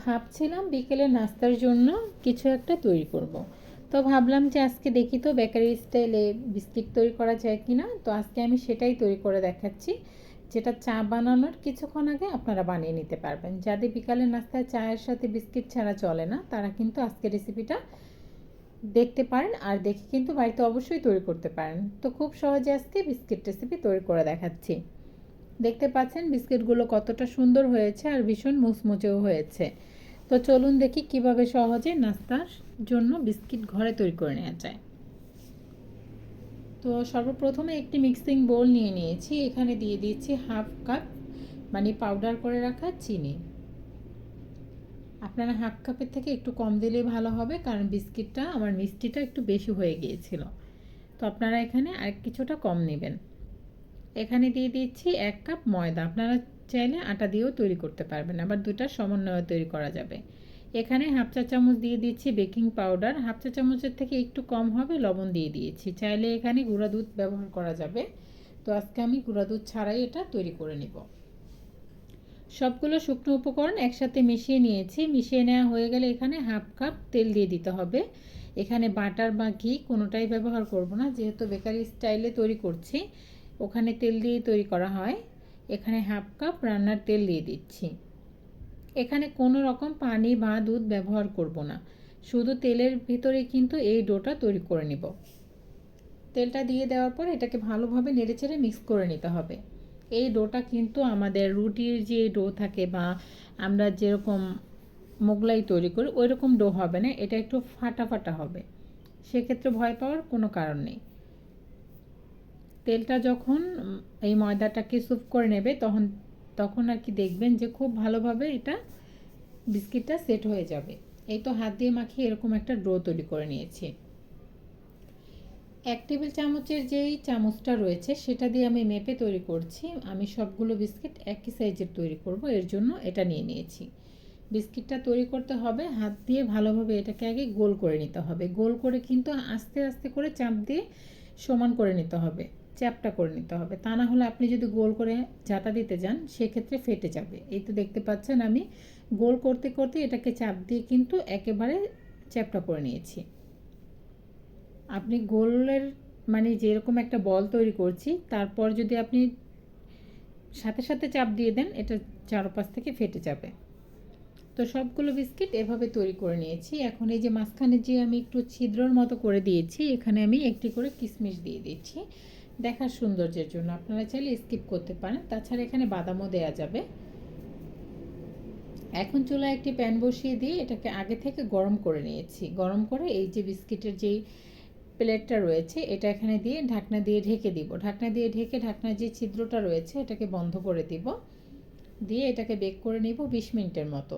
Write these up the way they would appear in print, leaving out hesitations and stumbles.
ভাবছিলাম বিকেলে নাস্তার জন্য কিছু একটা তৈরি করব। তো ভাবলাম যে আজকে দেখি তো বেকারি স্টাইলে বিস্কিট তৈরি করা যায় কি না। তো আজকে আমি সেটাই তৈরি করে দেখাচ্ছি, যেটা চা বানানোর কিছুক্ষণ আগে আপনারা বানিয়ে নিতে পারবেন। যাদের বিকালের নাস্তায় চায়ের সাথে বিস্কিট ছাড়া চলে না, তারা কিন্তু আজকে রেসিপিটা দেখতে পারেন আর দেখে কিন্তু বাড়িতে অবশ্যই তৈরি করতে পারেন। তো খুব সহজে আজকে বিস্কিট রেসিপি তৈরি করে দেখাচ্ছি। দেখতে পাচ্ছেন বিস্কিটগুলো কতটা সুন্দর হয়েছে আর ভীষণ মুচমুচেও হয়েছে। তো চলুন দেখি কিভাবে সহজে নাস্তার জন্য বিস্কিট ঘরে তৈরি করে নেওয়া যায়। তো সর্বপ্রথমে একটি মিক্সিং বোল নিয়ে নিয়েছি। এখানে দিয়ে দিচ্ছি হাফ কাপ মানে পাউডার করে রাখা চিনি। আপনারা হাফ কাপের থেকে একটু কম দিলেই ভালো হবে, কারণ বিস্কিটটা আমার মিষ্টিটা একটু বেশি হয়ে গিয়েছিল। তো আপনারা এখানে আর কিছুটা কম নেবেন। এখানে দিয়ে দিচ্ছি 1 কাপ ময়দা। আপনারা চাইলে আটা দিয়েও তৈরি করতে পারবেন, আবার দুটার সমন্বয়ে তৈরি করা যাবে। এখানে হাফ চা চামচ দিয়ে দিচ্ছি বেকিং পাউডার, হাফ চা চামচের থেকে একটু কম হবে লবণ দিয়ে দিয়েছি। চাইলে এখানে গুঁড়া দুধ ব্যবহার করা যাবে। তো আজকে আমি গুঁড়া দুধ ছাড়াই এটা তৈরি করে নিব। সবগুলো শুকনো উপকরণ একসাথে মিশিয়ে নিয়েছি। মিশিয়ে নেওয়া হয়ে গেলে এখানে হাফ কাপ তেল দিয়ে দিতে হবে। এখানে বাটার বা ঘি কোনোটাই ব্যবহার করব না, যেহেতু বেকারি স্টাইলে তৈরি করছি, ওখানে তেল দিয়ে তৈরি করা হয়। এখানে হাফ কাপ রান্নার তেল দিয়ে দিচ্ছি। এখানে কোনো রকম পানি বা দুধ ব্যবহার করব না, শুধু তেলের ভিতরে কিন্তু এই ডোটা তৈরি করে নিব। তেলটা দিয়ে দেওয়ার পর এটাকে ভালোভাবে নেড়েচেড়ে মিক্স করে নিতে হবে। এই ডোটা কিন্তু আমাদের রুটির যে ডো থাকে বা আমরা যেরকম মোগলাই তৈরি করি ওই রকম ডো হবে না, এটা একটু ফাটা ফাটা হবে। সেক্ষেত্রে ভয় পাওয়ার কোনো কারণ নেই। তেলটা যখন এই ময়দাটাকে স্যুপ করে নেবে তখন তখন আর কি দেখবেন যে খুব ভালোভাবে এটা বিস্কিটটা সেট হয়ে যাবে। এই তো হাত দিয়ে মাখিয়ে এরকম একটা ডো তৈরি করে নিয়েছি। 1 টেবিল চামচের যেই চামচটা রয়েছে সেটা দিয়ে আমি মেপে তৈরি করছি। আমি সবগুলো বিস্কিট একই সাইজের তৈরি করব, এর জন্য এটা নিয়ে নিয়েছি। বিস্কিটটা তৈরি করতে হবে হাত দিয়ে ভালোভাবে, এটাকে আগে গোল করে নিতে হবে। গোল করে কিন্তু আস্তে আস্তে করে চাপ দিয়ে সমান করে নিতে হবে, চ্যাপটা করে নিতে হবে। তা না হলে আপনি যদি গোল করে ঝাঁটা দিতে যান সেক্ষেত্রে ফেটে যাবে। এই তো দেখতে পাচ্ছেন আমি গোল করতে করতে এটাকে চাপ দিয়ে কিন্তু একেবারে চ্যাপটা করে নিয়েছি। আপনি গোলের মানে যেরকম একটা বল তৈরি করছি, তারপর যদি আপনি সাথে সাথে চাপ দিয়ে দেন এটা চারপাশ থেকে ফেটে যাবে। তো সবগুলো বিস্কিট এভাবে তৈরি করে নিয়েছি। এখন এই যে মাঝখানে যে আমি একটু ছিদ্রর মতো করে দিয়েছি, এখানে আমি একটি করে কিশমিশ দিয়ে দিচ্ছি দেখার সৌন্দর্যের জন্য। আপনারা চাইলে স্কিপ করতে পারেন, তাছাড়া এখানে বাদামও দেওয়া যাবে। এখন চুলায় একটি প্যান বসিয়ে দিয়ে এটাকে আগে থেকে গরম করে নিয়েছি। গরম করে এই যে বিস্কিটের যেই প্লেটটা রয়েছে এটা এখানে দিয়ে ঢাকনা দিয়ে ঢেকে দিব। ঢাকনা দিয়ে ঢেকে ঢাকনার যে ছিদ্রটা রয়েছে এটাকে বন্ধ করে দিব, দিয়ে এটাকে বেক করে নিব 20 মিনিটের মতো।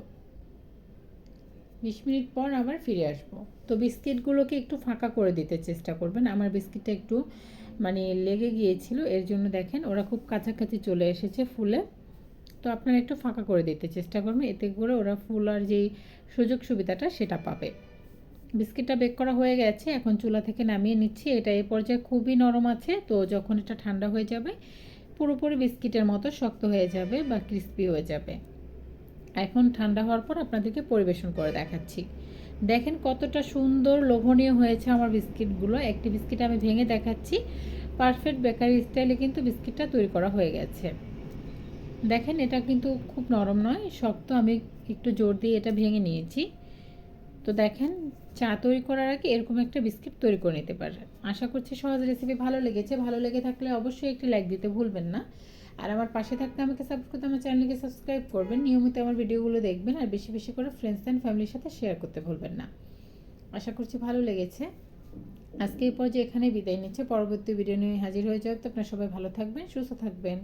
20 মিনিট পর আবার ফিরে আসব। তো বিস্কিটগুলোকে একটু ফাঁকা করে দিতে চেষ্টা করবেন। আমার বিস্কিটটা একটু মানে লেগে গিয়েছিল, এর জন্য দেখেন ওরা খুব কাছাকাছি চলে এসেছে ফুলে। তো আপনারা একটু ফাঁকা করে দিতে চেষ্টা করবেন, এতে করে ওরা ফুলার যেই সুযোগ সুবিধাটা সেটা পাবে। বিস্কিটটা বেক করা হয়ে গেছে, এখন চুলা থেকে নামিয়ে নিচ্ছি। এটা এই পর্যায়ে খুবই নরম আছে, তো যখন এটা ঠান্ডা হয়ে যাবে পুরোপুরি বিস্কিটের মতো শক্ত হয়ে যাবে বা ক্রিস্পি হয়ে যাবে। এখন ঠান্ডা হওয়ার পর আপনাদেরকে পরিবেশন করে দেখাচ্ছি। দেখেন কতটা সুন্দর লোভনীয় হয়েছে আমার বিস্কিটগুলো। একটি বিস্কিট আমি ভেঙে দেখাচ্ছি। পারফেক্ট বেকারি স্টাইলে কিন্তু বিস্কিটটা তৈরি করা হয়ে গেছে। দেখেন এটা কিন্তু খুব নরম নয়, শক্ত। আমি একটু জোর দিয়ে এটা ভেঙে নিয়েছি। তো দেখেন চা তৈরি করার আগে এরকম একটা বিস্কিট তৈরি করে নিতে পারেন। আশা করছি সহজ রেসিপি ভালো লেগেছে। ভালো লেগে থাকলে অবশ্যই একটি লাইক দিতে ভুলবেন না। আর আমার পাশে থাকতে আমাকে সাপোর্ট করতে আমার চ্যানেলকে সাবস্ক্রাইব করবেন, নিয়মিত আমার ভিডিওগুলো দেখবেন, আর বেশি বেশি করে ফ্রেন্ডস অ্যান্ড ফ্যামিলির সাথে শেয়ার করতে ভুলবেন না। আশা করছি ভালো লেগেছে। আজকে এই পর্যায়ে এখানেই বিদায় নিচ্ছে। পরবর্তী ভিডিও নিয়ে হাজির হয়ে যাবে। তো আপনারা সবাই ভালো থাকবেন, সুস্থ থাকবেন।